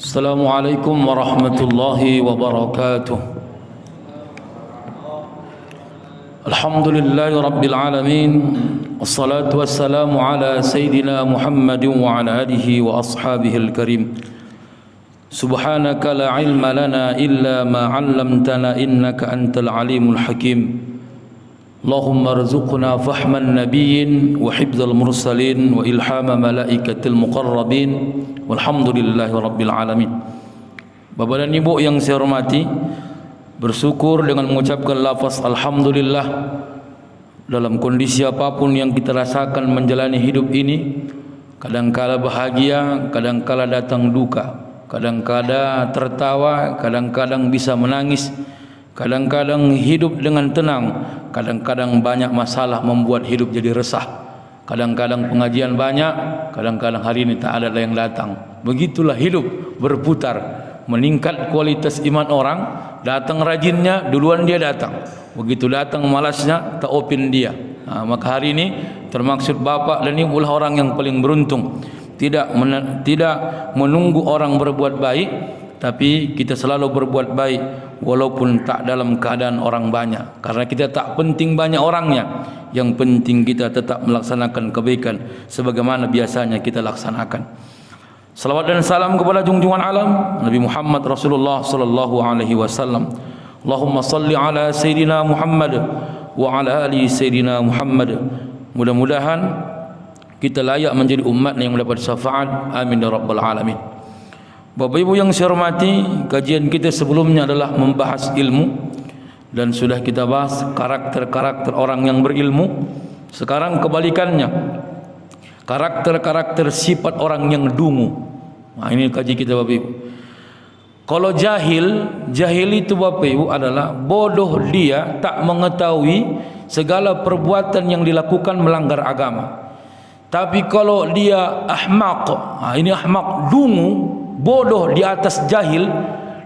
Assalamualaikum warahmatullahi wabarakatuh. Alhamdulillahi rabbil alamin. Wassalatu wassalamu ala sayyidina Muhammadin wa ala alihi wa ashabihil karim. Subhanaka la ilma lana illa ma 'allamtana innaka antal alimul hakim. Allahumma arzuqna fahman nabiyyin wa hifdzal mursalin wa ilhama malaikatil muqarrabin walhamdulillahi rabbil alamin. Bapak dan Ibu yang saya hormati, bersyukur dengan mengucapkan lafaz alhamdulillah dalam kondisi apapun yang kita rasakan menjalani hidup ini. Kadangkala bahagia, kadangkala datang duka, kadangkala tertawa, kadang-kadang bisa menangis, kadang-kadang hidup dengan tenang, kadang-kadang banyak masalah membuat hidup jadi resah. Kadang-kadang pengajian banyak, kadang-kadang hari ini tak ada yang datang. Begitulah hidup berputar. Meningkat kualitas iman orang, datang rajinnya, duluan dia datang. Begitu datang malasnya, tak open dia. Maka hari ini termaksud bapak dan ibu lah orang yang paling beruntung. Tidak menunggu orang berbuat baik, tapi kita selalu berbuat baik walaupun tak dalam keadaan orang banyak. Karena kita tak penting banyak orangnya, yang penting kita tetap melaksanakan kebaikan sebagaimana biasanya kita laksanakan. Salawat dan salam kepada junjungan alam Nabi Muhammad Rasulullah sallallahu alaihi wasallam. Allahumma salli ala sayyidina Muhammad wa ala ali sayyidina Muhammad. Mudah-mudahan kita layak menjadi umat yang mendapat syafaat. Amin ya rabbal alamin. Bapak Ibu yang saya hormati, kajian kita sebelumnya adalah membahas ilmu dan sudah kita bahas karakter-karakter orang yang berilmu. Sekarang kebalikannya, karakter-karakter sifat orang yang dungu. Ini kaji kita Bapak Ibu. Kalau jahil itu Bapak Ibu adalah bodoh, dia tak mengetahui segala perbuatan yang dilakukan melanggar agama. Tapi kalau dia ahmaq, ini ahmaq, dungu, bodoh di atas jahil,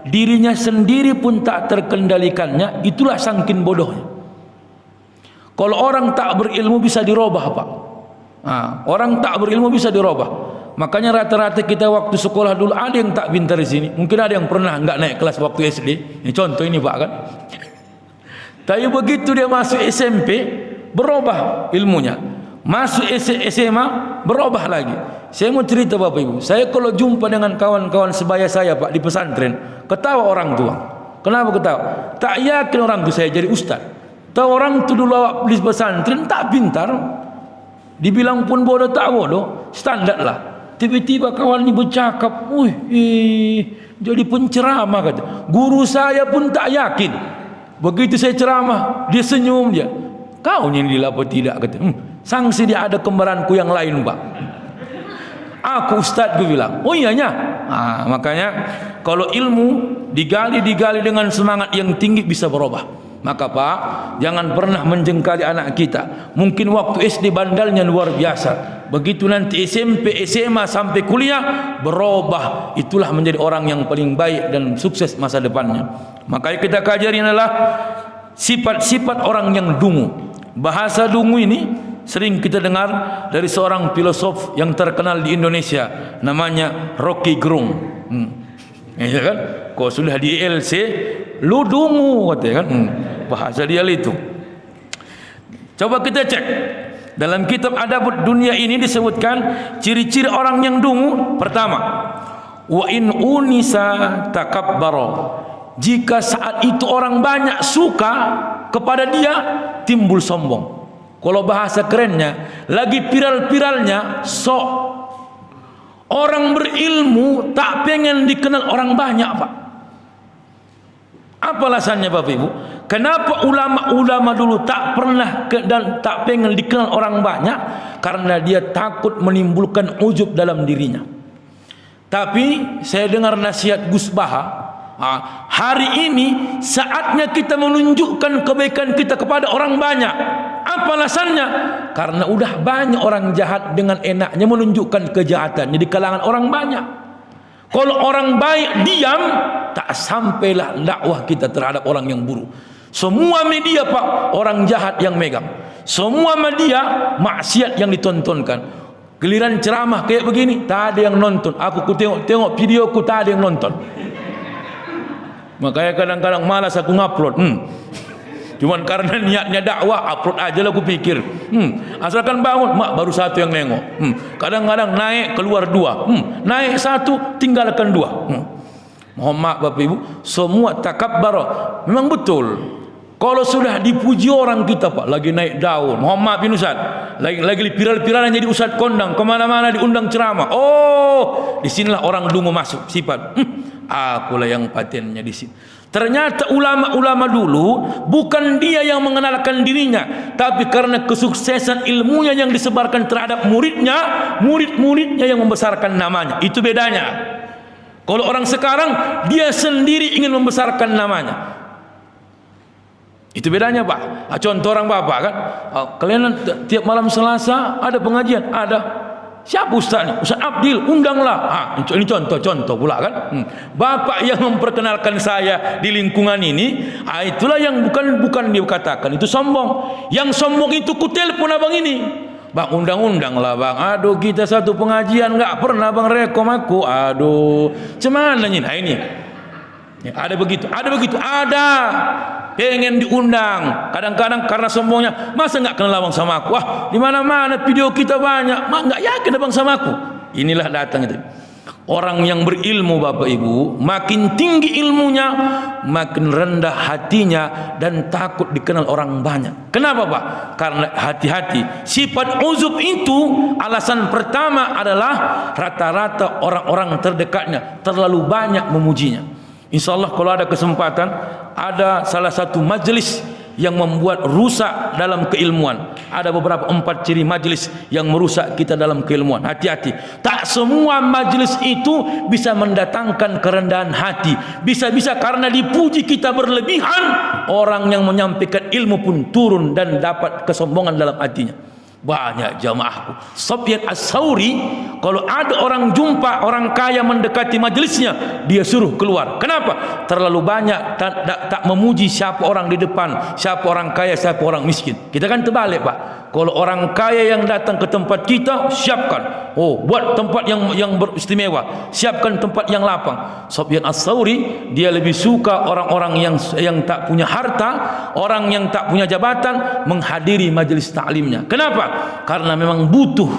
dirinya sendiri pun tak terkendalikannya, itulah sangkin bodohnya. Kalau orang tak berilmu bisa dirubah Pak. Orang tak berilmu bisa dirubah. Makanya rata-rata kita waktu sekolah dulu ada yang tak pintar di sini. Mungkin ada yang pernah enggak naik kelas waktu SD. Ini contoh ini Pak kan. Tapi begitu dia masuk SMP, berubah ilmunya. Masuk SMA, berubah lagi. Saya mau cerita Bapak Ibu, saya kalau jumpa dengan kawan-kawan sebaya saya Pak di pesantren, ketawa orang tua. Kenapa ketawa? Tak yakin orang tu saya jadi ustaz. Tahu orang tu dulu di pesantren tak pintar, dibilang pun bodoh tak bodoh, standar lah. Tiba-tiba kawan ni bercakap, jadi penceramah kata. Guru saya pun tak yakin. Begitu saya ceramah, dia senyum dia. Kau ni dilapa tidak kata. Sangsi dia ada kembaranku yang lain Pak. Aku ustaz, gue bilang. Oh iyanya. Makanya kalau ilmu digali dengan semangat yang tinggi bisa berubah. Maka Pak, jangan pernah menjengkali anak kita. Mungkin waktu SD bandalnya luar biasa. Begitu nanti SMP, SMA sampai kuliah berubah. Itulah menjadi orang yang paling baik dan sukses masa depannya. Makanya kita kajarin adalah sifat-sifat orang yang dungu. Bahasa dungu ini sering kita dengar dari seorang filosof yang terkenal di Indonesia, namanya Rocky Gerung. Ya kan? Kau sudah di ILC, lu dungu katanya kan? Bahasa dia itu. Coba kita cek dalam kitab Adabud Dunia ini disebutkan ciri-ciri orang yang dungu. Pertama, wa in unisa takabbara. Jika saat itu orang banyak suka kepada dia, timbul sombong. Kalau bahasa kerennya, lagi viral-viralnya sok. Orang berilmu tak pengen dikenal orang banyak Pak. Apa alasannya Bapak Ibu? Kenapa ulama-ulama dulu tak pernah dan tak pengen dikenal orang banyak? Karena dia takut menimbulkan ujub dalam dirinya. Tapi saya dengar nasihat Gus Baha, hari ini saatnya kita menunjukkan kebaikan kita kepada orang banyak. Apa alasannya? Karena udah banyak orang jahat dengan enaknya menunjukkan kejahatannya di kalangan orang banyak. Kalau orang baik diam, tak sampailah dakwah kita terhadap orang yang buruk. Semua media Pak, orang jahat yang megang. Semua media, maksiat yang ditontonkan. Giliran ceramah kayak begini, tak ada yang nonton. Aku tengok videoku, tak ada yang nonton. Makanya kadang-kadang malas aku ngupload. Cuman karena niatnya dakwah, upload aja lah aku pikir. Asalkan bangun, mak baru satu yang nengok. Kadang-kadang naik keluar dua. Naik satu, tinggalkan dua. Mohon maaf Bapak Ibu, semua takabbar. Memang betul. Kalau sudah dipuji orang kita Pak, lagi naik daun. Mohon maaf ini Ustaz, lagi viral-viralan jadi Ustaz kondang, kemana-mana diundang ceramah. Oh, disinilah orang dungu masuk sifat. Akulah yang patennya di sini. Ternyata ulama-ulama dulu bukan dia yang mengenalkan dirinya, tapi karena kesuksesan ilmunya yang disebarkan terhadap muridnya, murid-muridnya yang membesarkan namanya. Itu bedanya. Kalau orang sekarang dia sendiri ingin membesarkan namanya. Itu bedanya Pak. Contoh orang Bapak kan, kalian tiap malam Selasa ada pengajian, ada. Siapa ustaznya? Ustaz Abdil, undanglah. Ini contoh pula kan. Bapak yang memperkenalkan saya di lingkungan ini, itulah yang bukan dia katakan itu sombong. Yang sombong itu kutelpon abang ini. Bang, undang-undang lah bang. Aduh, kita satu pengajian nggak pernah bang rekom aku. Aduh, cemana nih? Nah ini. Ya, ada begitu, ada. Pengen diundang, kadang-kadang karena sombongnya, masa nggak kenal abang sama aku? Wah, di mana-mana video kita banyak, nggak yakin abang sama aku. Inilah datang itu. Orang yang berilmu Bapak Ibu, makin tinggi ilmunya, makin rendah hatinya dan takut dikenal orang banyak. Kenapa Pak? Karena hati-hati. Sifat uzub itu alasan pertama adalah rata-rata orang-orang terdekatnya terlalu banyak memujinya. InsyaAllah kalau ada kesempatan, ada salah satu majlis yang membuat rusak dalam keilmuan. Ada beberapa 4 ciri majlis yang merusak kita dalam keilmuan. Hati-hati. Tak semua majlis itu bisa mendatangkan kerendahan hati. Bisa-bisa karena dipuji kita berlebihan, orang yang menyampaikan ilmu pun turun dan dapat kesombongan dalam hatinya. Banyak jamaahku Sufyan As-Tsauri, kalau ada orang jumpa orang kaya mendekati majelisnya, dia suruh keluar. Kenapa? Terlalu banyak tak memuji siapa orang di depan, siapa orang kaya, siapa orang miskin. Kita kan terbalik Pak. Kalau orang kaya yang datang ke tempat kita, siapkan. Oh, buat tempat yang beristimewa, siapkan tempat yang lapang. Sufyan As-Tsauri dia lebih suka orang-orang yang tak punya harta, orang yang tak punya jabatan menghadiri majelis taklimnya. Kenapa? Karena memang butuh,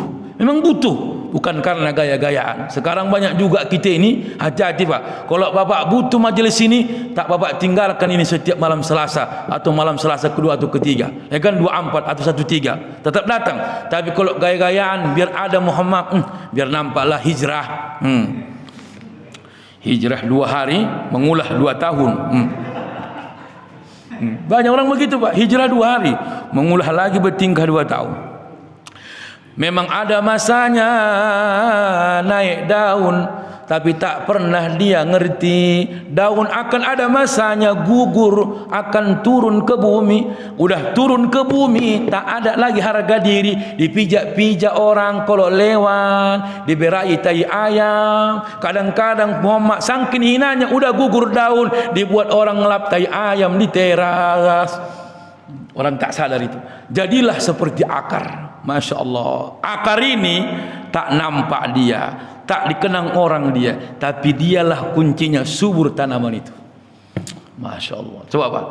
bukan karena gaya-gayaan. Sekarang banyak juga kita ini, hati-hati Pak. Kalau Bapak butuh majelis ini, tak Bapak tinggalkan ini setiap malam Selasa atau malam Selasa kedua atau ketiga. Ya kan 24 atau 13. Tetap datang. Tapi kalau gaya-gayaan biar ada Muhammad, biar nampaklah hijrah. Hijrah 2 hari, mengulah 2 tahun. Banyak orang begitu Pak. Hijrah 2 hari, mengulah lagi bertingkah 2 tahun. Memang ada masanya naik daun, tapi tak pernah dia ngerti daun akan ada masanya gugur, akan turun ke bumi. Udah turun ke bumi, tak ada lagi harga diri, dipijak-pijak orang kalau lewat, diberai tai ayam. Kadang-kadang Muhammad sangkin hinanya udah gugur daun, dibuat orang ngelap tai ayam di teras. Orang tak sadar itu. Jadilah seperti akar. Masya Allah. Akar ini tak nampak dia, tak dikenang orang dia, tapi dialah kuncinya subur tanaman itu. Masya Allah. Coba Pak,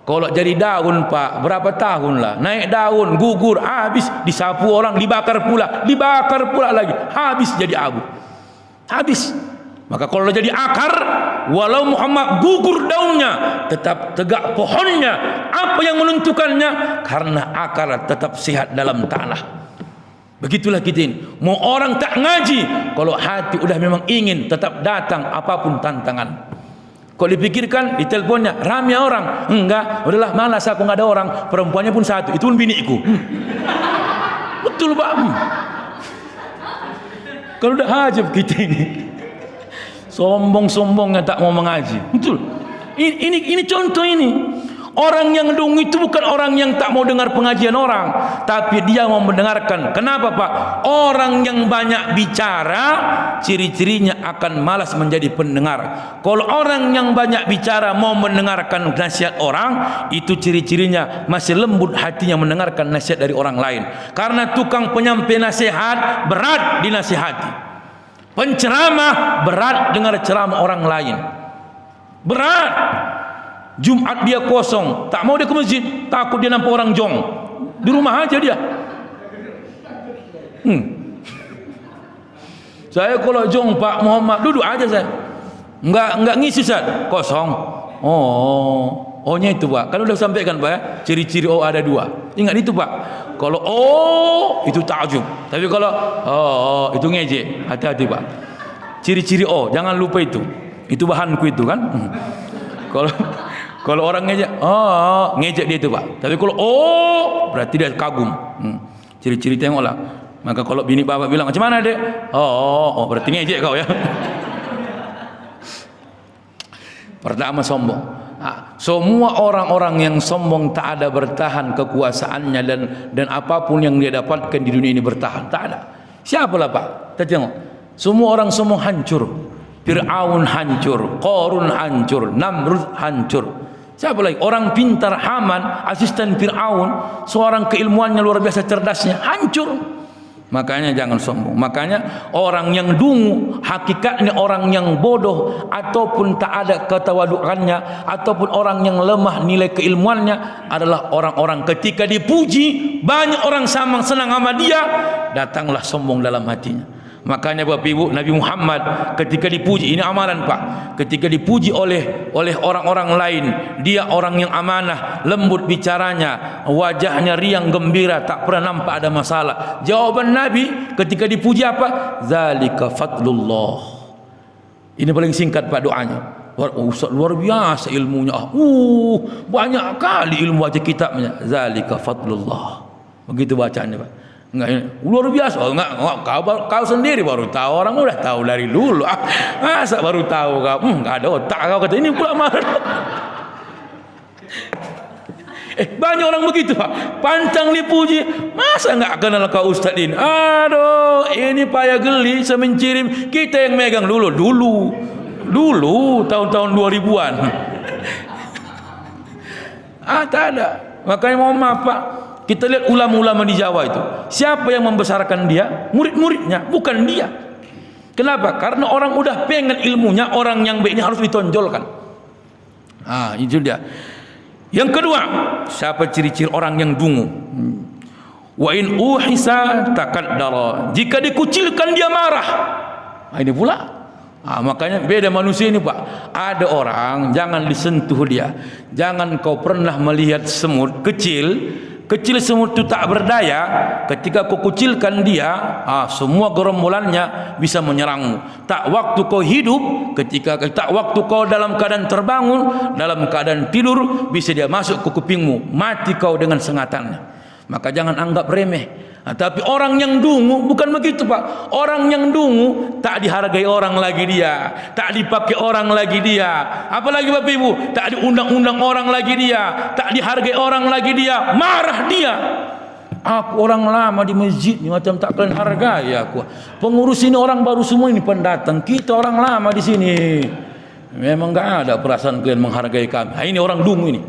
kalau jadi daun Pak, berapa tahun lah naik daun, gugur, habis, disapu orang, dibakar pula lagi, habis jadi abu, habis. Maka kalau jadi akar, walau Muhammad gugur daunnya, tetap tegak pohonnya. Apa yang menentukannya? Karena akar tetap sehat dalam tanah. Begitulah kita ini. Mau orang tak ngaji, kalau hati udah memang ingin, tetap datang apapun tantangan. Kalau dipikirkan di teleponnya ramai orang, enggak, udahlah malas aku nggak ada orang, perempuannya pun satu, itu pun biniku. Betul Pak. Kalau udah hajab kita ini, sombong-sombongnya tak mau mengaji. Betul. Ini contoh ini. Orang yang dungu itu bukan orang yang tak mau dengar pengajian orang, tapi dia mau mendengarkan. Kenapa Pak? Orang yang banyak bicara, ciri-cirinya akan malas menjadi pendengar. Kalau orang yang banyak bicara mau mendengarkan nasihat orang, itu ciri-cirinya masih lembut hatinya mendengarkan nasihat dari orang lain. Karena tukang penyampai nasihat berat dinasihati. Penceramah berat dengar ceramah orang lain. Berat. Jumat dia kosong, tak mau dia ke masjid, takut dia nampak orang jong. Di rumah aja dia. Saya kalau jong Pak Muhammad duduk aja saya. Enggak ngisi Ustaz, kosong. O-nya itu Pak. Kan udah sampaikan Pak ya, ciri-ciri O ada 2. Ingat itu Pak. Kalau O itu takjub. Tapi kalau itu ngejek. Hati-hati Pak. Ciri-ciri O, jangan lupa itu. Itu bahanku itu kan. Kalau orang ngejek, ngejek dia itu Pak. Tapi kalau berarti dia kagum. Ciri-ciri tengoklah. Maka kalau bini bapak bilang, macam mana dek? Berarti ngejek kau ya. Pertama sombong. Semua orang-orang yang sombong tak ada bertahan kekuasaannya dan apapun yang dia dapatkan di dunia ini bertahan. Tak ada. Siapalah Pak? Kita tengok. Semua orang sombong hancur. Fir'aun hancur, Qarun hancur, Namrud hancur. Siapa lagi? Orang pintar Haman, asisten Fir'aun, seorang keilmuannya luar biasa cerdasnya, hancur. Makanya jangan sombong. Makanya orang yang dungu, hakikatnya orang yang bodoh ataupun tak ada ketawaduannya, ataupun orang yang lemah nilai keilmuannya adalah orang-orang ketika dipuji, banyak orang senang sama dia, datanglah sombong dalam hatinya. Makanya Bapak Ibu, Nabi Muhammad ketika dipuji, ini amalan Pak, ketika dipuji oleh orang-orang lain, dia orang yang amanah, lembut bicaranya, wajahnya riang gembira, tak pernah nampak ada masalah. Jawaban Nabi ketika dipuji apa? Zalika fadlullah. Ini paling singkat Pak doanya. Ustaz luar biasa ilmunya. Banyak kali ilmu baca kitabnya. Zalika fadlullah. Begitu bacaannya Pak. Enggak, luar biasa. Kau sendiri baru tahu, orang udah tahu dari dulu. Masa baru tahu kau? Enggak ada otak kau kata ini pula marah. Banyak orang begitu Pak. Pantang dipuji, masa enggak kenal kau Ustaz ini? Aduh, ini payah geli semencirim. Kita yang megang dulu tahun-tahun 2000-an. Tak ada. Makanya mohon maaf Pak. Kita lihat ulama-ulama di Jawa itu, siapa yang membesarkan dia? Murid-muridnya, bukan dia. Kenapa? Karena orang udah pengen ilmunya, orang yang baik ini harus ditonjolkan. Itu dia. Yang kedua, siapa ciri-ciri orang yang dungu? Wa in uhisa takaddara. Jika dikucilkan dia marah. Ini pula. Makanya beda manusia ini Pak. Ada orang jangan disentuh dia. Jangan kau pernah melihat semut kecil semut itu tak berdaya. Ketika kau kucilkan dia, semua gerombolannya bisa menyerangmu. Tak waktu kau hidup, tak waktu kau dalam keadaan terbangun, dalam keadaan tidur, bisa dia masuk ke kupingmu, mati kau dengan sengatannya. Maka jangan anggap remeh. Tapi orang yang dungu bukan begitu Pak. Orang yang dungu tak dihargai orang lagi dia, tak dipakai orang lagi dia. Apalagi Bapak Ibu, tak diundang-undang orang lagi dia, tak dihargai orang lagi dia, marah dia. Aku orang lama di masjid ni macam tak kalian hargai aku. Pengurus ini orang baru semua ini pendatang. Kita orang lama di sini. Memang enggak ada perasaan kalian menghargai kami. Ini orang dungu ini.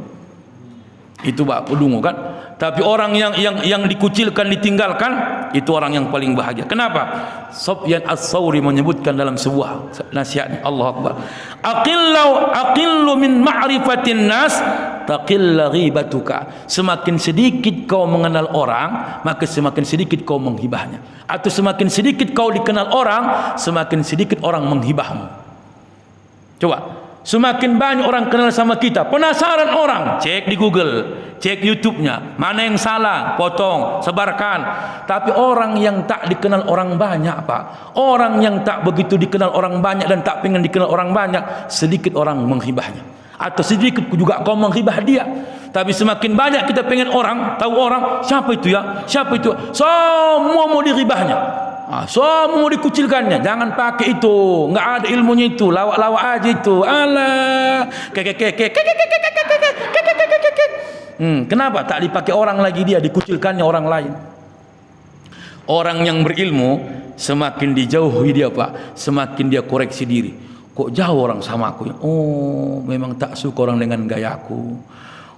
Itu Pak, dungu kan? Tapi orang yang dikucilkan, ditinggalkan, itu orang yang paling bahagia. Kenapa? Sufyan Ats-Tsauri menyebutkan dalam sebuah nasihatnya, Allah Akbar. Aqillu min ma'rifatin nas taqilla ghibatuka. Semakin sedikit kau mengenal orang, maka semakin sedikit kau menghibahnya. Atau semakin sedikit kau dikenal orang, semakin sedikit orang menghibahmu. Coba. Semakin banyak orang kenal sama kita, penasaran orang, cek di Google, cek YouTube-nya, mana yang salah, potong, sebarkan. Tapi orang yang tak dikenal orang banyak Pak, orang yang tak begitu dikenal orang banyak dan tak pengen dikenal orang banyak, sedikit orang menghibahnya. Atau sedikit juga kau menghibah dia. Tapi semakin banyak kita pengen orang, tahu orang, siapa itu ya, siapa itu, semua mau diribahnya. Semua mau dikucilkannya. Jangan pakai itu, nggak ada ilmunya itu, lawak-lawak aja itu. Alah, Kenapa tak dipakai orang lagi, dia dikucilkannya orang lain. Orang yang berilmu semakin dijauhi dia Pak, semakin dia koreksi diri. Kok jauh orang sama aku? Oh, memang tak suka orang dengan gayaku.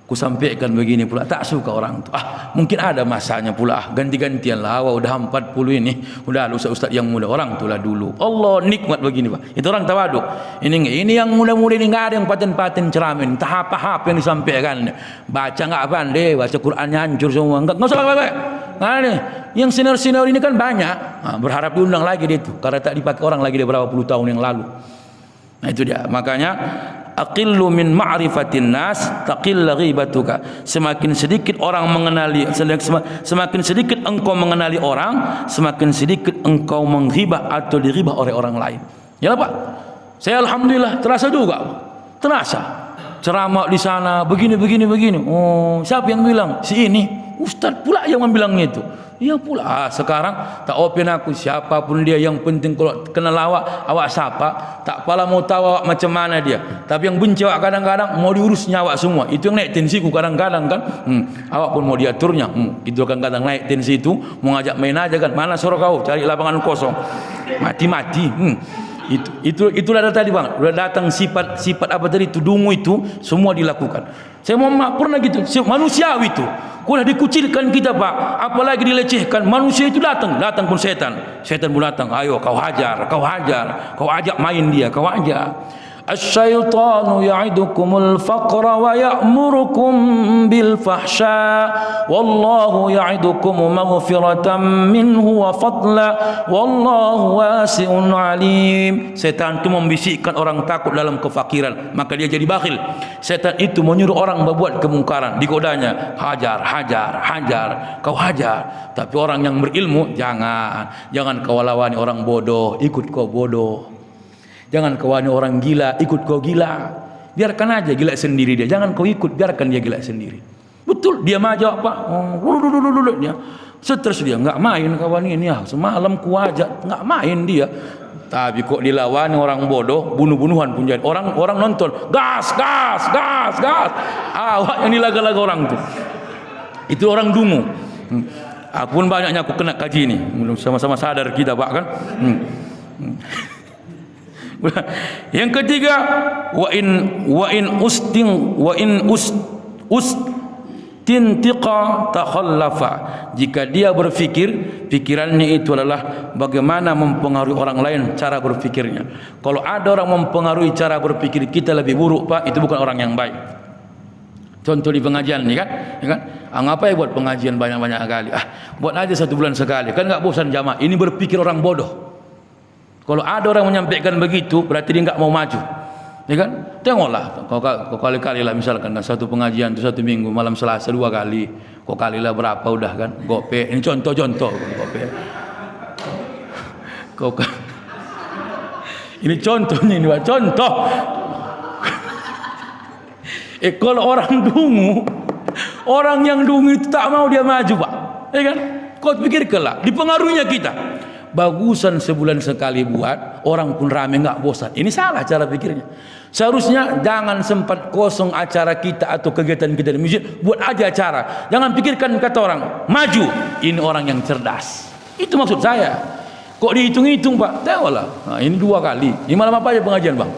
Ku sampaikan begini pula, tak suka orang tu. Mungkin ada masanya pula. Ganti-gantian lah. Awak udah 40 ini, udah ustaz-ustaz yang muda. Orang tu lah dulu. Allah nikmat begini Pak. Itu orang tawaduk. Ini yang muda-muda ini nggak ada yang paten-paten ceramin. Tak apa-apa yang disampaikan. Baca nggak pandai, baca Qurannya hancur semua. Nggak usah pakai. Nah, yang senior-senior ini kan banyak. Berharap diundang lagi dia itu. Karena tak dipakai orang lagi dia berapa puluh tahun yang lalu. Nah itu dia. Makanya aqillu min ma'rifatin nas taqilla ghibatuka. Semakin sedikit orang mengenali, semakin sedikit engkau mengenali orang, semakin sedikit engkau menghibah atau diribah oleh orang lain. Ya Pak, saya alhamdulillah terasa juga, terasa ceramah di sana begini. Oh, siapa yang bilang? Si ini ustaz pula yang membilangnya itu. Iya pula. Sekarang tak open aku, siapapun dia, yang penting kalau kenal awak sapa, tak pala mau tahu awak macam mana dia. Tapi yang benci awak kadang-kadang mau diurus nyawa semua. Itu yang naik tensiku kadang-kadang kan. Awak pun mau diaturnya. Itu kadang-kadang naik tensi itu, mau ngajak main aja kan. Mana suruh kau cari lapangan kosong. Mati-mati. Itulah tadi Bang. Udah datang sifat apa tadi itu, dungu itu semua dilakukan. Saya mau pernah gitu, manusiawi itu. Kulah dikucilkan kita Pak, apalagi dilecehkan. Manusia itu datang pun setan pun datang. Ayo kau hajar, kau ajak main dia, kau ajak. Asy-syaitanu ya'idukumul faqra wa ya'murukum bil fahsya wallahu ya'idukum maghfiratan minhu wa fadla wallahu wasi'un alim. Setan itu membisikkan orang takut dalam kefakiran, maka dia jadi bakhil. Setan itu menyuruh orang berbuat kemungkaran, digodanya, hajar, kau hajar. Tapi orang yang berilmu jangan kau lawani orang bodoh, ikut kau bodoh. Jangan kau wani orang gila, ikut kau gila. Biarkan aja gila sendiri dia. Jangan kau ikut, biarkan dia gila sendiri. Betul, dia maju apa? Dia stres, dia nggak main kawan ini ya. Semalam ku ajak nggak main dia. Tapi kok dilawani orang bodoh, bunuh-bunuhan pun jadi. Orang nonton, gas. Awak yang dilaga-laga orang tuh. Itu orang dungu. Aku pun banyaknya aku kena kaji ini. Sama-sama sadar kita Pak kan. Yang ketiga, wa in ustintiqa takhallafa. Jika dia berfikir, pikirannya itu adalah bagaimana mempengaruhi orang lain cara berfikirnya. Kalau ada orang mempengaruhi cara berpikir kita lebih buruk Pak, itu bukan orang yang baik. Contoh di pengajian nih kan, ya kan? Ngapain buat pengajian banyak-banyak kali? Buat aja 1 bulan sekali, kan nggak bosan jamaah. Ini berpikir orang bodoh. Kalau ada orang menyampaikan begitu, berarti dia enggak mau maju. Ya kan? Tengoklah, kau kali-kali lah misalkan satu pengajian itu 1 minggu, malam Selasa 2 kali. Kau kalilah berapa udah kan? Gope. Ini contoh gope. Ini contohnya ini Pak, contoh. Kalau orang yang dungu itu tak mau dia maju Pak. Ya kan? Kau pikirkanlah, dipengaruhinya kita. Bagusan sebulan sekali buat, orang pun rame nggak bosan. Ini salah cara pikirnya. Seharusnya jangan sempat kosong acara kita atau kegiatan kita di masjid, buat aja acara. Jangan pikirkan kata orang, maju. Ini orang yang cerdas. Itu maksud saya. Kok dihitung-hitung Pak? Tahulah. Nah, ini 2 kali. Ini malam apa aja pengajian Bang?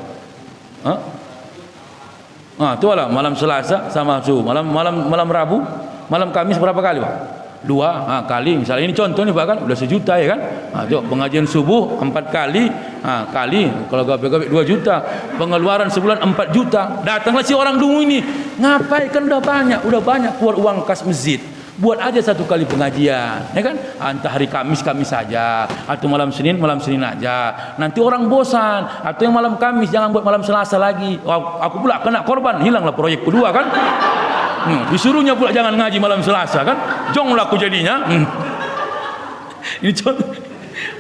Tuh lah, malam Selasa sama malam Rabu, malam Kamis berapa kali Pak? 2 kali. Misalnya ini contoh nih Pak kan, udah 1 juta ya kan. Pengajian subuh 4 kali, kali kalau gabek-gabek 2 juta. Pengeluaran sebulan 4 juta. Datanglah si orang dungu ini. Ngapain kan udah banyak keluar uang kas masjid. Buat aja 1 kali pengajian, ya kan? Entah hari Kamis saja, atau malam Senin aja. Nanti orang bosan. Atau yang malam Kamis jangan buat malam Selasa lagi. Aku pula kena korban, hilanglah proyek kedua kan. Disuruhnya pula jangan ngaji malam Selasa kan, jonglah aku jadinya. Ini contoh.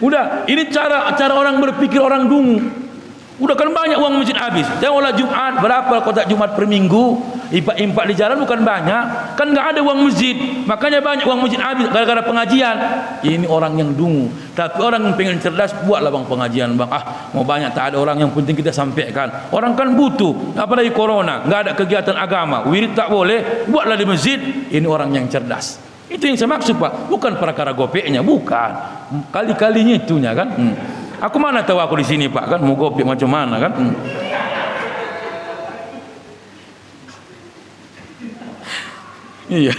Udah, ini cara orang berpikir orang dungu. Udah kan banyak uang masjid habis. Tengoklah Jumat berapa kotak Jumat per minggu. Impak-impak di jalan bukan banyak, kan nggak ada uang masjid, makanya banyak uang masjid habis gara-gara pengajian. Ini orang yang dungu. Tapi orang yang pengen cerdas, buatlah bang pengajian bang. Mau banyak tak ada orang, yang penting kita sampaikan. Orang kan butuh, apalagi corona, nggak ada kegiatan agama, wirid tak boleh, buatlah di masjid. Ini orang yang cerdas. Itu yang saya maksud Pak, bukan perkara gopeknya, bukan. Kali-kalinya itunya kan. Aku mana tahu aku di sini Pak kan, mau gopek macam mana kan. Iya.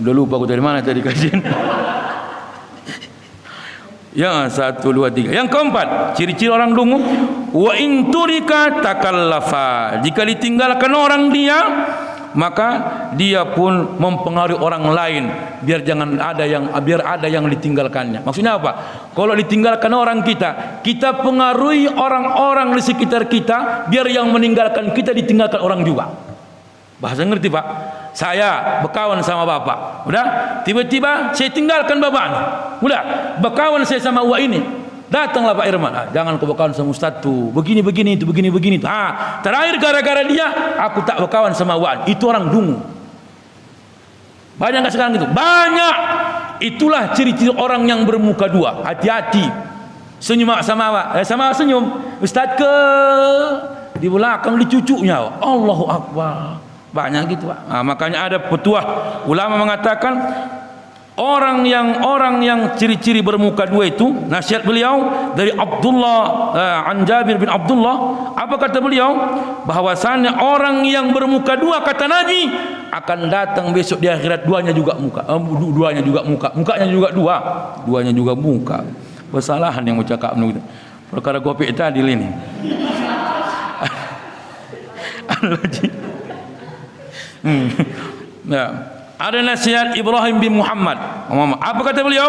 Udah lupa aku dari mana tadi kajian. Yang 1, 2, 3. Yang keempat, ciri-ciri orang dungu, wa inturika takallafa. Jika ditinggalkan orang dia, maka dia pun mempengaruhi orang lain biar ada yang ditinggalkannya. Maksudnya apa? Kalau ditinggalkan orang kita pengaruhi orang-orang di sekitar kita biar yang meninggalkan kita ditinggalkan orang juga. Bahasa ngerti Pak? Saya berkawan sama bapak, udah tiba-tiba saya tinggalkan bapak nih, udah berkawan saya sama Wak ini, datanglah Pak Irman, jangan kau berkawan sama Ustaz tuh, begini itu. Terakhir gara-gara dia aku tak berkawan sama Wak. Itu orang dungu. Banyak nggak sekarang itu? Banyak. Itulah ciri-ciri orang yang bermuka dua. Hati-hati. Senyum sama Wak, sama senyum Ustaz ke di belakang di cucunya. Allahu Akbar. Banyak gitu Pak. Makanya ada petuah ulama mengatakan orang yang ciri-ciri bermuka dua itu, nasihat beliau dari Abdullah an Jabir bin Abdullah, apa kata beliau? Bahwasanya orang yang bermuka dua, kata Nabi, akan datang besok di akhirat duanya juga muka, mukanya juga duanya juga muka. Kesalahan yang ucapkan begitu. Perkara gopek tadi ini. Ya. Ada nasihat Ibrahim bin Muhammad. Apa kata beliau?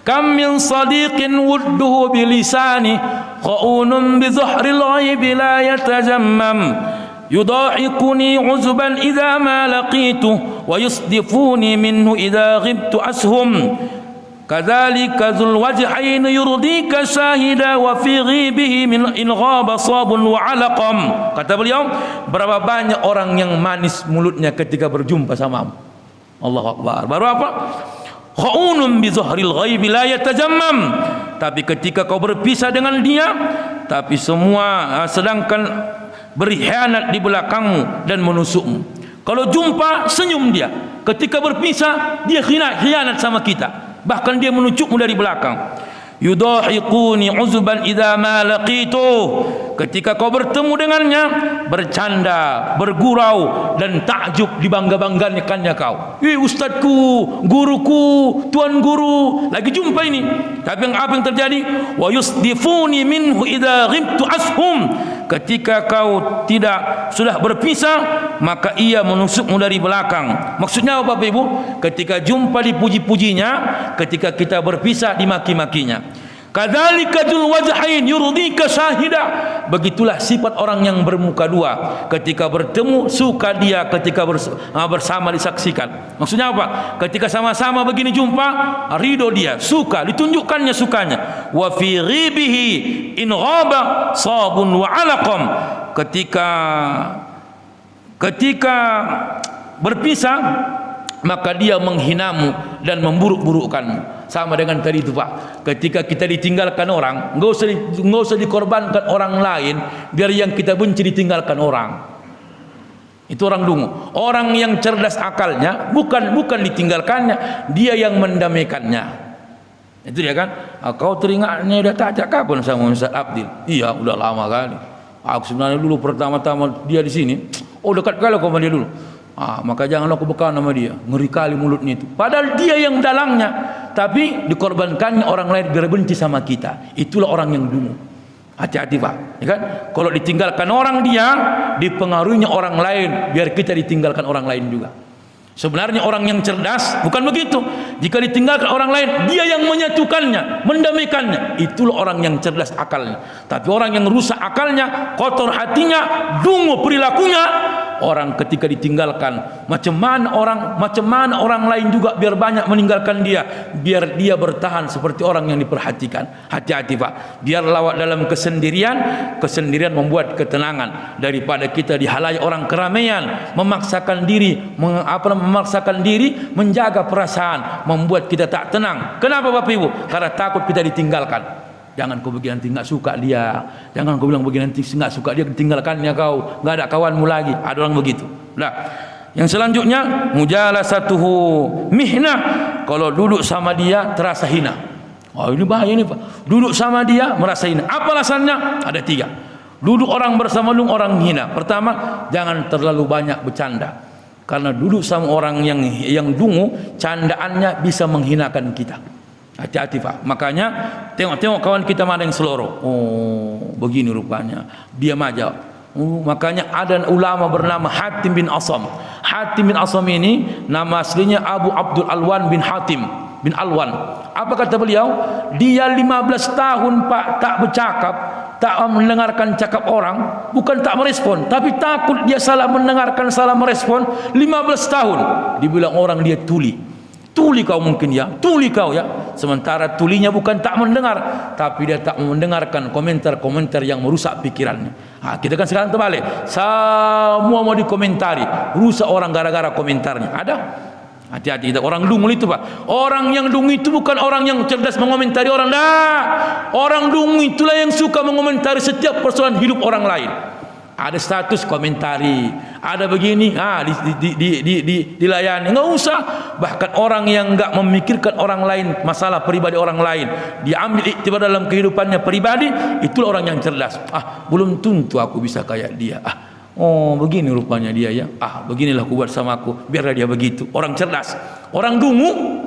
Kam min sadiqin wudduhu bilisani kha'unun bi zuhril ghaibi la yatajammam yudahikuni uzban idza ma laqitu wa yusdifuni minhu idza ghibtu ashum kadzalika dzul wajhain yurdika syahida wa fi ghibihi min in ghaba sabun wa alaqam. Kata beliau, berapa banyak orang yang manis mulutnya ketika berjumpa sama Allah Akbar. Baru apa? Khaunun bi zahril ghaibi la yatajammam. Tapi ketika kau berpisah dengan dia, tapi semua sedangkan berkhianat di belakangmu dan menusukmu. Kalau jumpa senyum dia, ketika berpisah dia khianat sama kita. Bahkan dia menunjukmu dari belakang. Yudahiquni uzban idza ma laqitu. Ketika kau bertemu dengannya, bercanda, bergurau dan takjub, dibangga-banggakannya kau. Ustadku, guruku, tuan guru, lagi jumpa ini. Tapi apa yang terjadi? Wa yusdifuni minhu idza ghibtu ashum. Ketika kau sudah berpisah, maka ia menusukmu dari belakang. Maksudnya apa Bapak Ibu? Ketika jumpa dipuji-pujinya, ketika kita berpisah dimaki-makinya. Kadzalika dzul wajhain yurdika syahida. Begitulah sifat orang yang bermuka dua. Ketika bertemu suka dia, ketika bersama disaksikan. Maksudnya apa? Ketika sama-sama begini jumpa, ridho dia, suka, ditunjukkannya sukanya. Wa fi ghibihi in ghaba sabun wa alaqam. Ketika berpisah, maka dia menghinamu dan memburuk-burukkanmu. Sama dengan tadi itu Pak, ketika kita ditinggalkan orang, nggak usah dikorbankan orang lain biar yang kita benci ditinggalkan orang. Itu orang dungu. Orang yang cerdas akalnya bukan ditinggalkannya, dia yang mendamaikannya. Itu dia kan. Kau teringatnya udah tak ajak kapan sama Ustaz Abdil? Iya, udah lama kali. Aku sebenarnya dulu pertama-tama dia di sini, dekat kali aku sama dia dulu. Maka janganlah aku berkawan sama dia, ngeri kali mulutnya itu. Padahal dia yang dalangnya, tapi dikorbankannya orang lain biar benci sama kita. Itulah orang yang dungu. Hati-hati Pak, ya kan? Kalau ditinggalkan orang dia, dipengaruhinya orang lain biar kita ditinggalkan orang lain juga. Sebenarnya orang yang cerdas bukan begitu. Jika ditinggalkan orang lain, dia yang menyatukannya, mendamaikannya. Itulah orang yang cerdas akalnya. Tapi orang yang rusak akalnya, kotor hatinya, dungu perilakunya, orang ketika ditinggalkan, macam mana orang lain juga biar banyak meninggalkan dia, biar dia bertahan seperti orang yang diperhatikan. Hati-hati Pak, biar lawak dalam kesendirian membuat ketenangan daripada kita di halayak orang keramaian, memaksakan diri menjaga perasaan, membuat kita tak tenang. Kenapa Bapak Ibu? Karena takut kita ditinggalkan. Jangan kau begini nanti nggak suka dia, jangan kau bilang begini nanti nggak suka dia, tinggalkannya kau, nggak ada kawanmu lagi. Ada orang begitu. Nah, yang selanjutnya mujalasatuhu mihnah. Kalau duduk sama dia terasa hina. Oh, ini bahaya ini Pak. Duduk sama dia merasa hina. Apa alasannya? Ada 3. Duduk orang bersama orang hina. Pertama, jangan terlalu banyak bercanda. Karena duduk sama orang yang dungu, candaannya bisa menghinakan kita. Hati-hati Pak. Makanya tengok kawan kita mana yang seloro. Oh, begini rupanya. Diam aja. Makanya ada ulama bernama Hatim bin Asam. Hatim bin Asam ini nama aslinya Abu Abdul Alwan bin Hatim bin Alwan. Apa kata beliau? Dia 15 tahun Pak tak bercakap, tak mendengarkan cakap orang, bukan tak merespon, tapi takut dia salah mendengarkan, salah merespon. 15 tahun dibilang orang dia tuli. Tuli kau mungkin ya, tuli kau ya. Sementara tulinya bukan tak mendengar, tapi dia tak mendengarkan komentar-komentar yang merusak pikirannya. Nah, kita kan sekarang terbalik, semua mau dikomentari, rusak orang gara-gara komentarnya. Ada? Hati-hati, orang dungu itu Pak. Orang yang dungu itu bukan orang yang cerdas mengomentari orang. Dah, orang dungu itulah yang suka mengomentari setiap persoalan hidup orang lain. Ada status komentari, ada begini, dilayani, nggak usah. Bahkan orang yang nggak memikirkan orang lain, masalah pribadi orang lain, diambil iktibar dalam kehidupannya pribadi, itulah orang yang cerdas. Belum tentu aku bisa kayak dia. Oh begini rupanya dia ya. Beginilah aku buat sama aku, biarlah dia begitu. Orang cerdas. Orang dungu,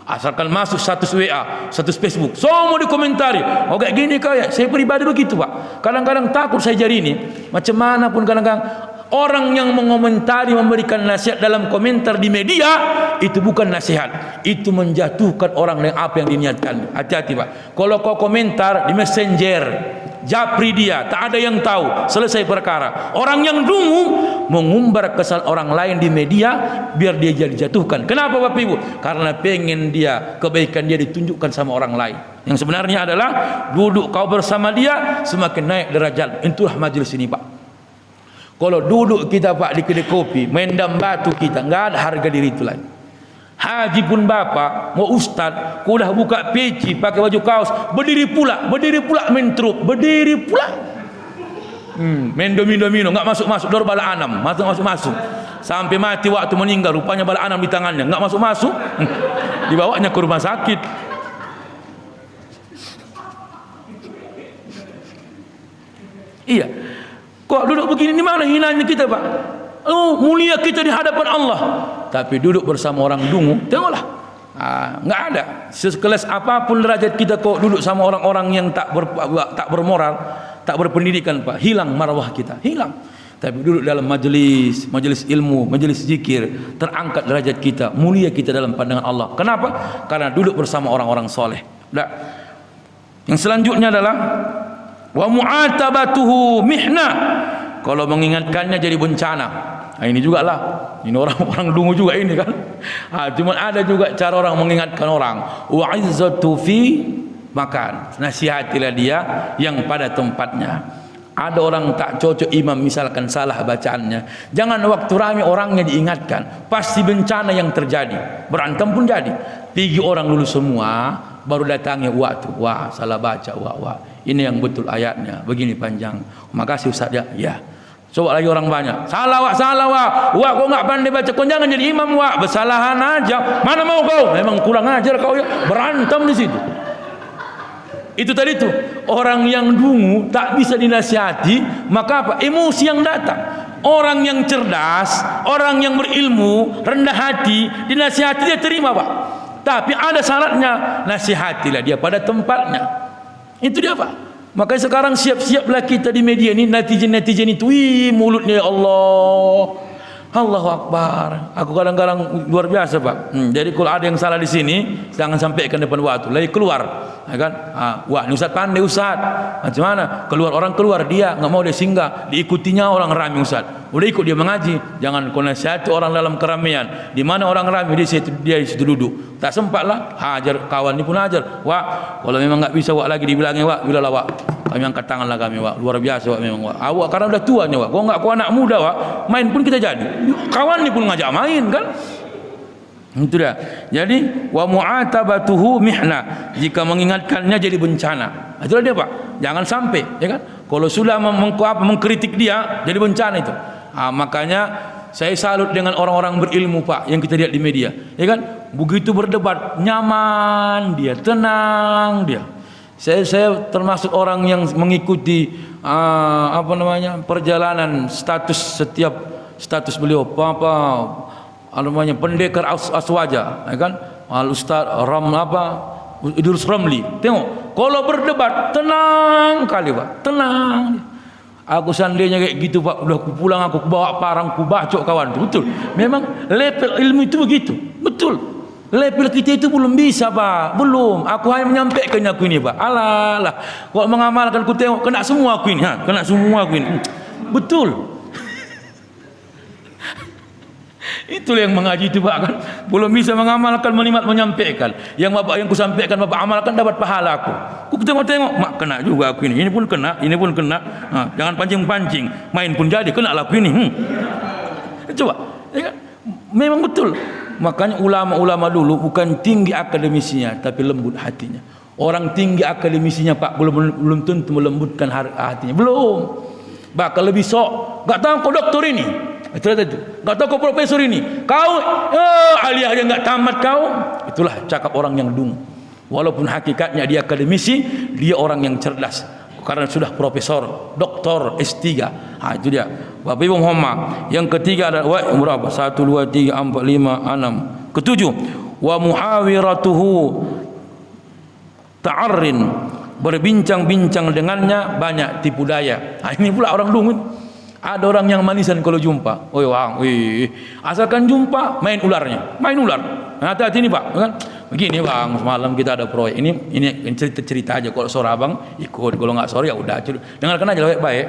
asalkan masuk status WA, status Facebook, semua dikomentari. Oh kayak gini kayak saya pribadi begitu Pak. Kadang-kadang takut saya jadi ini. Macam mana pun kadang-kadang orang yang mengomentari, memberikan nasihat dalam komentar di media, itu bukan nasihat, itu menjatuhkan orang yang apa yang diniatkan. Hati-hati Pak. Kalau kau komentar di Messenger, japri dia, tak ada yang tahu, selesai perkara. Orang yang dungu mengumbar kesalahan orang lain di media biar dia jadi jatuhkan. Kenapa Bapak Ibu? Karena pengen dia, kebaikan dia ditunjukkan sama orang lain. Yang sebenarnya adalah duduk kau bersama dia semakin naik derajat. Itulah majelis ini Pak. Kalau duduk kita Pak di kedai kopi, mendam batu kita, nggak ada harga diri itu lagi. Haji pun bapak, mau ustad, kau dah buka peci, pakai baju kaos, berdiri pula mentruk, berdiri pula. Main domino, nggak masuk, dor bala anam, masuk. Sampai mati waktu meninggal, rupanya bala anam di tangannya, nggak masuk. Dibawanya ke rumah sakit. Iya. Kok duduk begini, di mana hinanya kita Pak? Mulia kita di hadapan Allah. Tapi duduk bersama orang dungu, tengoklah, nggak ada. Sekelas apapun derajat kita, kok duduk sama orang-orang yang tak bermoral, tak berpendidikan Pak, hilang marwah kita, hilang. Tapi duduk dalam majelis ilmu, majelis zikir, terangkat derajat kita, mulia kita dalam pandangan Allah. Kenapa? Karena duduk bersama orang-orang soleh. Nah, yang selanjutnya adalah wa mu'atabatuhu mihnah. Kalau mengingatkannya jadi bencana. Ini juga lah, ini orang dungu juga ini kan. Cuma ada juga cara orang mengingatkan orang. Wa izzatu fi makan. Nasihatilah dia yang pada tempatnya. Ada orang tak cocok imam misalkan salah bacaannya, jangan waktu ramai orangnya diingatkan, pasti bencana yang terjadi. Berantem pun jadi. 3 orang dulu semua, baru datangnya wah salah baca, wah ini yang betul ayatnya, begini panjang. Makasih Ustaz ya. Ya. Coba lagi orang banyak. Salah wah. Wah kau enggak pandai baca, kau jangan jadi imam wah. Bersalahan aja. Mana mau kau? Memang kurang ajar kau ya. Berantem di situ. Itu tadi tuh, orang yang dungu tak bisa dinasihati, maka apa? Emosi yang datang. Orang yang cerdas, orang yang berilmu, rendah hati, dinasihati dia terima Pak. Tapi ada syaratnya, nasihatilah dia pada tempatnya. Itu dia Pak. Makanya sekarang siap-siaplah kita di media ini, netizen itu, mulutnya ya Allah, Allahu Akbar. Aku kadang-kadang luar biasa Pak. Jadi kalau ada yang salah di sini, jangan sampaikan depan waktu, lagi keluar. kan? Wah, ini Ustaz pandai Ustaz. Macam mana? Keluar orang keluar, dia enggak mau dia singgah, diikutinya orang ramai Ustaz. Udah ikut dia mengaji, jangan kau nasihati orang dalam keramaian. Di mana orang ramai dia di situ duduk. Tak sempatlah, hajar kawan ni pun hajar. Wak, kalau memang enggak bisa Wak lagi dibilangin Wak, bilalah Wak. Kami angkat tangan lah kami Wak. Luar biasa Wak memang Wak. Awak karena udah tuanya Wak. Kau enggak kau anak muda Wak, main pun kita jadi. Kawan ni pun ngajak main kan? Itu dia. Jadi wa mu'atabatuhu mihna, jika mengingatkannya jadi bencana. Itulah dia Pak. Jangan sampai, ya kan? Kalau sudah mengkritik dia jadi bencana itu. Makanya saya salut dengan orang-orang berilmu Pak yang kita lihat di media, ya kan? Begitu berdebat nyaman dia, tenang dia. Saya termasuk orang yang mengikuti perjalanan setiap status beliau namanya pendekar Aswaja, ya kan? Al-Ustaz Idrus Ramli. Tengok, kalau berdebat tenang kali Pak, tenang. Aku seandainya kayak gitu Pak, udah aku pulang, aku bawa parang, aku bacok kawan. Betul. Memang level ilmu itu begitu. Betul. Level kita itu belum bisa Pak, belum. Aku hanya menyampaikan aku ini Pak. Alah, kok mengamalkan ku tengok kena semua aku ini, kena semua aku ini. Betul. Itulah yang mengaji itu Pak kan. Belum bisa mengamalkan, menyampaikan. Yang Bapak yang ku sampaikan Bapak amalkan, dapat pahala aku. Ku tengok-tengok, mak kena juga aku ini. Ini pun kena, ini pun kena. Jangan pancing-pancing. Main pun jadi, kena lah aku ini. Coba, ya kan? Memang betul. Makanya ulama-ulama dulu bukan tinggi akademisinya, tapi lembut hatinya. Orang tinggi akademisinya Pak belum tentu melembutkan hatinya. Belum. Bakal lebih sok. Gak tahu kau doktor ini. Itu. Enggak tahu kau profesor ini. Kau aliyah aja enggak tamat kau. Itulah cakap orang yang dungu. Walaupun hakikatnya dia akademisi, dia orang yang cerdas. Karena sudah profesor, doktor, S3. Itu dia. Bapak Ibu Muhammad. Yang ketiga adalah berapa? 1 2 3 4 5 6. Ketujuh, wa muhawiratuhu ta'arrin. Berbincang-bincang dengannya banyak tipu daya. Ini pula orang dungu. Ada orang yang manisan kalau jumpa. Asalkan jumpa main ularnya, main ular. Hati-hati nih Pak, kan? Begini Bang, semalam kita ada proyek. Ini cerita aja. Kalau sore Abang ikut, kalau nggak sore ya udah. Dengarkan aja baik-baik.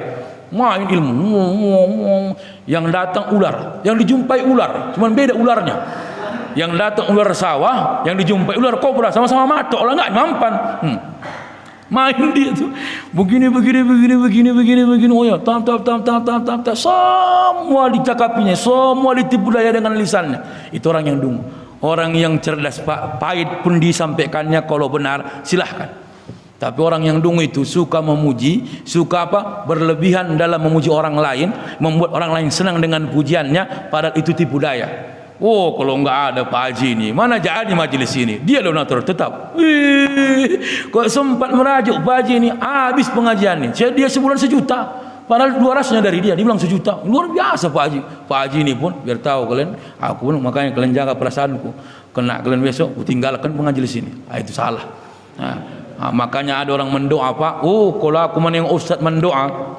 Main ilmu. Yang datang ular, yang dijumpai ular, cuman beda ularnya. Yang datang ular sawah, yang dijumpai ular kobra, sama-sama matok, orang nggak mampan. Main dia tu begini. Oh ya, tam. Semua dicakapinya, semua ditipu daya dengan lisannya. Itu orang yang dungu. Orang yang cerdas Pak, pahit pun disampaikannya, kalau benar silahkan. Tapi orang yang dungu itu suka memuji, suka berlebihan dalam memuji orang lain, membuat orang lain senang dengan pujiannya, padahal itu tipu daya. Kalau enggak ada Pak Haji ini, mana jadi majelis ini? Dia donatur tetap. Kok sempat merajuk Pak Haji ini, habis pengajian ini. Dia sebulan 1 juta, padahal 200-nya dari dia bilang 1 juta. Luar biasa Pak Haji. Pak Haji ini pun, biar tahu kalian, aku pun makanya kalian jaga perasaanku. Kena kalian besok, aku tinggalkan pengajian ini. Itu salah. Makanya ada orang mendoa Pak. Kalau aku mana yang ustaz mendoa,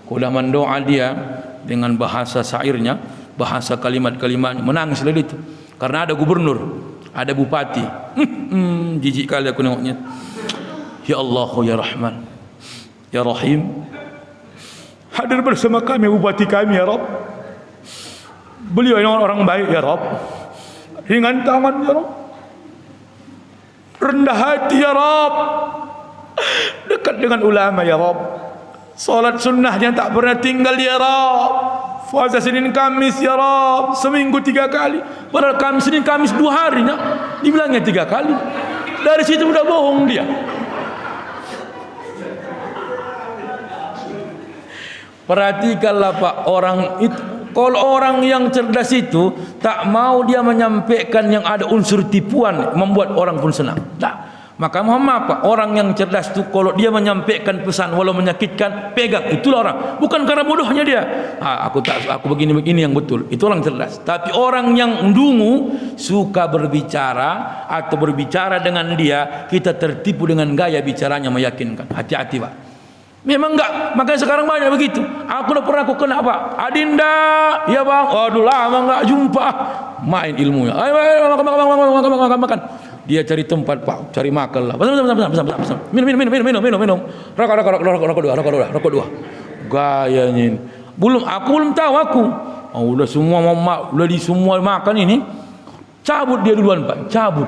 kalau dah mendoa dia dengan bahasa syairnya, bahasa kalimat-kalimatnya, menangis lagi itu. Karena ada gubernur, ada bupati. Jijik kali aku nengoknya. Ya Allah, ya Rahman, ya Rahim, hadir bersama kami bupati kami ya Rabb. Beliau ini orang baik ya Rabb. Ringan tangan ya Rabb, rendah hati ya Rabb, dekat dengan ulama ya Rabb, salat sunnahnya tak pernah tinggal ya Rabb, puasa Senin Kamis ya Rabb, seminggu 3 kali. Padahal Senin Kamis 2 hari dibilangnya 3 kali. Dari situ udah bohong dia. Perhatikanlah Pak, orang itu, kalau orang yang cerdas itu tak mau dia menyampaikan yang ada unsur tipuan, membuat orang pun senang. Tak. Maka mohon maaf Pak, orang yang cerdas itu kalau dia menyampaikan pesan walau menyakitkan, pegang. Itulah orang. Bukan karena bodohnya dia. Aku begini yang betul. Itu orang cerdas. Tapi orang yang dungu suka berbicara atau berbicara dengan dia, kita tertipu dengan gaya bicaranya meyakinkan. Hati-hati Pak. Memang enggak, makanya sekarang banyak begitu. Aku kena Pak. Adinda, ya Bang. Aduh lama enggak jumpa. Main ilmunya. Ayo makan. Dia cari tempat Pak, cari makan lah. Pesan. Minum. Rokok dua. Gayanya ini. Aku belum tahu aku. Oh, udah semua udah di semua makan ini. Cabut dia duluan Pak, cabut.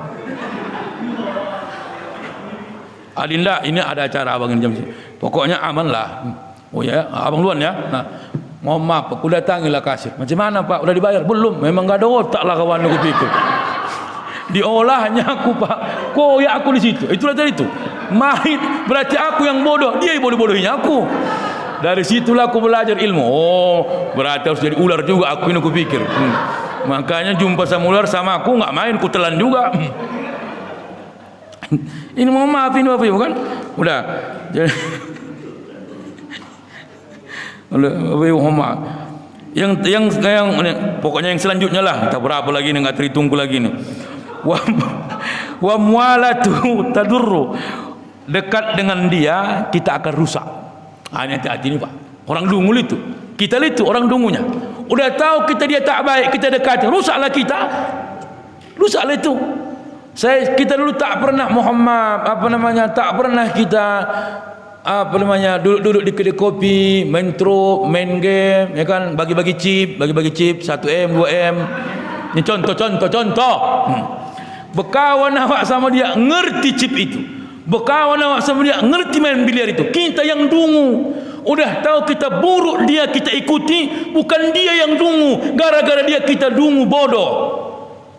Adinda, ini ada acara abang ini jam sini. Pokoknya aman lah. Oh ya, abang duluan ya. Nah, mohon maaf, aku datangilah kasir. Macam mana Pak? Udah dibayar? Belum. Memang gak ada otak lah kawan aku pikir. Diolahnya aku Pak, koyak aku di situ. Itulah tadi itu. Main berarti aku yang bodoh, dia yang bodoh-bodohnya aku. Dari situlah aku belajar ilmu. Oh, berarti harus jadi ular juga aku ini aku pikir. Makanya jumpa sama ular sama aku nggak main, ku telan juga. Ini mohon maaf ini Bapak Ibu kan? Udah. Jadi Bapak Ibu mohon maaf. Yang pokoknya yang selanjutnya lah. Tak berapa lagi nih, nggak terhitung lagi nih. Wa mualatu tadurru. Dekat dengan dia kita akan rusak. Hanya hati-hati ini Pak. Orang dungul itu. Kita itu orang dungunya. Udah tahu dia tak baik, kita dekati, rusaklah kita. Rusaklah itu. Kita dulu tak pernah tak pernah kita duduk di kedai kopi, main truk, main game, ya kan, bagi-bagi chip, 1M, 2M. Ini contoh. Berkawan awak sama dia ngerti chip itu. Berkawan awak sama dia ngerti main biliar itu. Kita yang dungu. Udah tahu kita buruk, dia kita ikuti. Bukan dia yang dungu. Gara-gara dia kita dungu, bodoh.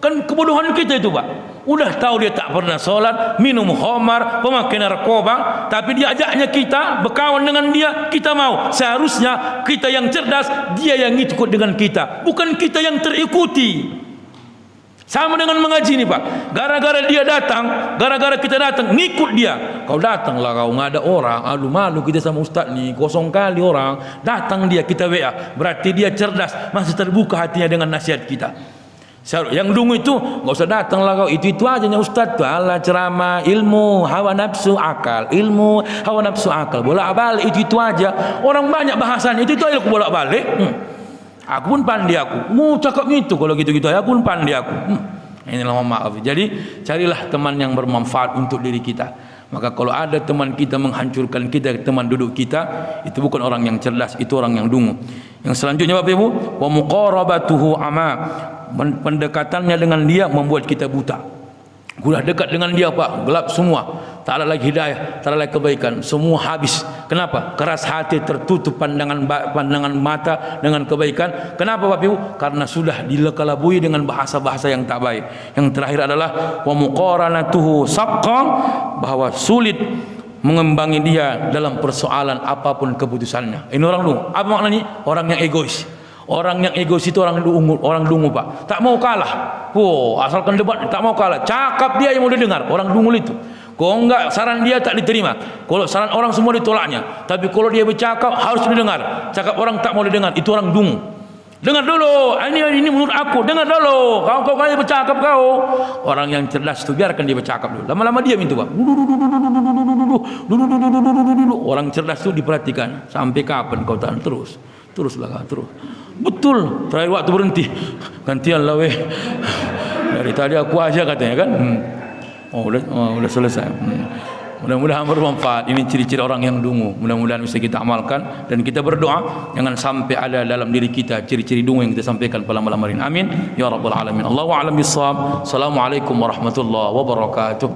Kan kebodohan kita itu Pak. Udah tahu dia tak pernah sholat, minum khamar, pemakai narkoba, tapi dia ajaknya kita berkawan dengan dia, kita mau. Seharusnya kita yang cerdas, dia yang ikut dengan kita, bukan kita yang terikuti. Sama dengan mengaji nih Pak. Gara-gara dia datang, gara-gara kita datang, ngikut dia. Kau datanglah kau, nggak ada orang. Aduh malu kita sama ustaz nih, kosong kali orang. Datang dia, kita WA. Berarti dia cerdas, masih terbuka hatinya dengan nasihat kita. Yang dungu itu nggak usah datang lah kau, itu aja nya ustaz tuh, ala ceramah ilmu hawa nafsu akal, ilmu hawa nafsu akal, bolak-balik itu aja. Orang banyak bahasan itu aja aku bolak-balik. Aku pun pandai aku. Cakap gitu kalau gitu-gitu aku pun pandai aku. Inilah mohon maaf. Jadi carilah teman yang bermanfaat untuk diri kita. Maka kalau ada teman kita menghancurkan kita, teman duduk kita, itu bukan orang yang cerdas, itu orang yang dungu. Yang selanjutnya Bapak Ibu, wa muqarabatuhu ama. Pendekatannya dengan dia membuat kita buta. Sudah dekat dengan dia Pak, gelap semua. Tak ada lagi hidayah, tak ada lagi kebaikan, semua habis. Kenapa? Keras hati, tertutup pandangan mata dengan kebaikan. Kenapa Bapak Ibu? Karena sudah dilekalabui dengan bahasa-bahasa yang tak baik. Yang terakhir adalah wa muqaranatuhu saqqa, bahwa sulit mengembangi dia dalam persoalan apapun keputusannya. Ini orang dungu. Apa maknanya? Orang yang egois. Orang yang egois itu orang dungu Pak. Tak mau kalah. Asalkan debat tak mau kalah. Cakap dia yang mau didengar. Orang dungu itu. Kalau enggak saran dia tak diterima. Kalau saran orang semua ditolaknya. Tapi kalau dia bercakap harus didengar. Cakap orang tak mau didengar. Itu orang dungu. Dengar dulu. Ini menurut aku. Dengar dulu. Kau kali bercakap kau. Orang yang cerdas itu biarkan dia bercakap dulu. Lama-lama dia minta Pak. Orang cerdas itu diperhatikan. Sampai kapan kau tahan terus. Teruslah terus. Betul. Terakhir waktu berhenti. Gantian lah weh. Dari tadi aku aja katanya kan. Udah selesai. Mudah-mudahan bermanfaat. Ini ciri-ciri orang yang dungu. Mudah-mudahan bisa kita amalkan dan kita berdoa jangan sampai ada dalam diri kita ciri-ciri dungu yang kita sampaikan pada malam hari ini. Amin ya rabbal alamin. Allahu a'lam bissawab. Assalamualaikum warahmatullahi wabarakatuh.